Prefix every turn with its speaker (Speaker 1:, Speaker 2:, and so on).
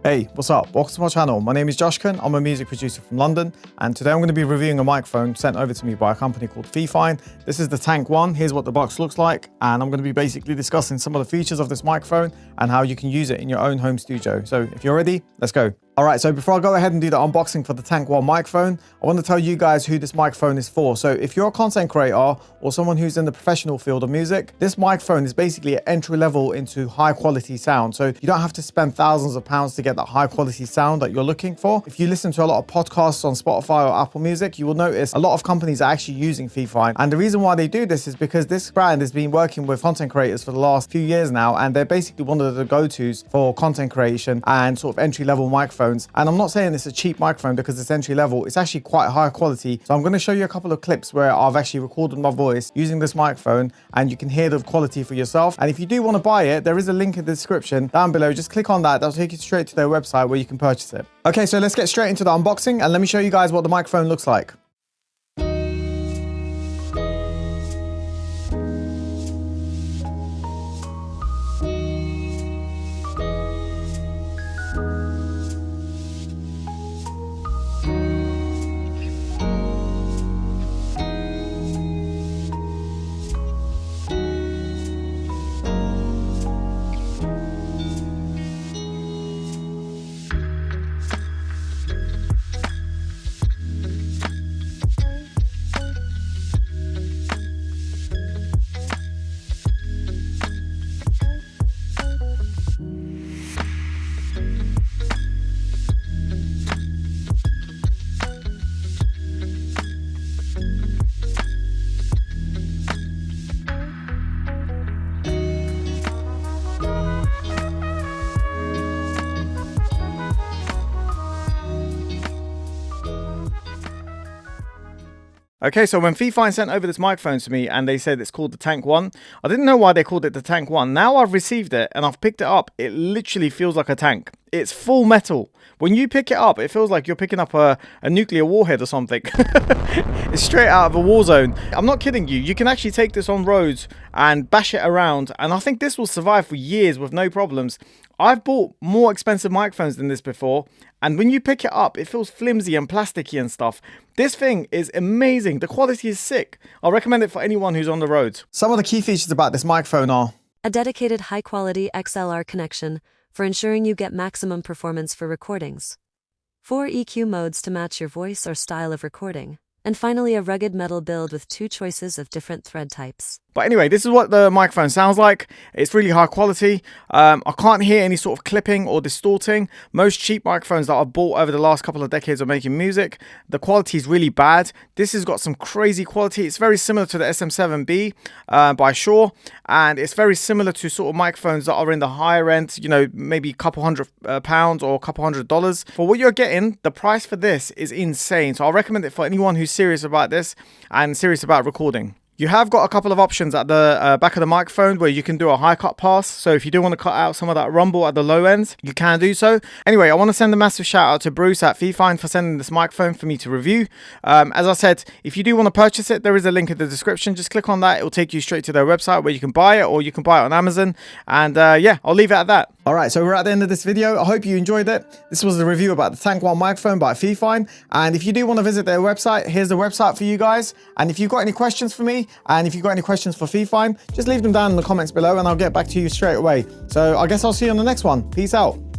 Speaker 1: Hey, what's up? Welcome to my channel. My name is Joshkin. I'm a music producer from London, and today I'm going to be reviewing a microphone sent over to me by a company called FiFine. This is the Tank 1. Here's what the box looks like, and I'm going to be basically discussing some of the features of this microphone and how you can use it in your own home studio. So if you're ready, let's go. All right, so before I go ahead and do the unboxing for the Tank 1 microphone, I want to tell you guys who this microphone is for. So if you're a content creator or someone who's in the professional field of music, this microphone is basically an entry level into high quality sound. So you don't have to spend thousands of pounds to get that high quality sound that you're looking for. If you listen to a lot of podcasts on Spotify or Apple Music, you will notice a lot of companies are actually using FiFine. And the reason why they do this is because this brand has been working with content creators for the last few years now, and they're basically one of the go-tos for content creation and sort of entry level microphones. And I'm not saying it's a cheap microphone because it's entry level, it's actually quite high quality. So I'm going to show you a couple of clips where I've actually recorded my voice using this microphone, and you can hear the quality for yourself. And if you do want to buy it, there is a link in the description down below. Just click on that, that'll take you straight to their website where you can purchase it. Okay, so let's get straight into the unboxing and let me show you guys what the microphone looks like. Okay, so when FiFine sent over this microphone to me and they said it's called the Tank 1, I didn't know why they called it the Tank 1. Now I've received it and I've picked it up. It literally feels like a tank. It's full metal. When you pick it up, it feels like you're picking up a nuclear warhead or something. It's straight out of a war zone. I'm not kidding you. You can actually take this on roads and bash it around, and I think this will survive for years with no problems. I've bought more expensive microphones than this before, and when you pick it up, it feels flimsy and plasticky and stuff. This thing is amazing. The quality is sick. I'll recommend it for anyone who's on the road. Some of the key features about this microphone are
Speaker 2: a dedicated high-quality XLR connection for ensuring you get maximum performance for recordings, 4 EQ modes to match your voice or style of recording, and finally a rugged metal build with 2 choices of different thread types.
Speaker 1: But anyway, this is what the microphone sounds like. It's really high quality. I can't hear any sort of clipping or distorting. Most cheap microphones that I've bought over the last couple of decades of making music, the quality is really bad. This has got some crazy quality. It's very similar to the SM7B by Shure, and it's very similar to sort of microphones that are in the higher end, you know, maybe a couple £100 or a couple $100. For what you're getting, the price for this is insane. So I'll recommend it for anyone who's serious about this and serious about recording. You have got a couple of options at the back of the microphone where you can do a high cut pass. So if you do want to cut out some of that rumble at the low end, you can do so. Anyway, I want to send a massive shout out to Bruce at FiFine for sending this microphone for me to review. As I said, if you do want to purchase it, there is a link in the description. Just click on that. It will take you straight to their website where you can buy it, or you can buy it on Amazon. And yeah, I'll leave it at that. All right, so we're at the end of this video. I hope you enjoyed it. This was the review about the Tank 1 microphone by FiFine. And if you do want to visit their website, here's the website for you guys. And if you've got any questions for me, and if you've got any questions for FiFine, just leave them down in the comments below and I'll get back to you straight away. So I guess I'll see you on the next one. Peace out.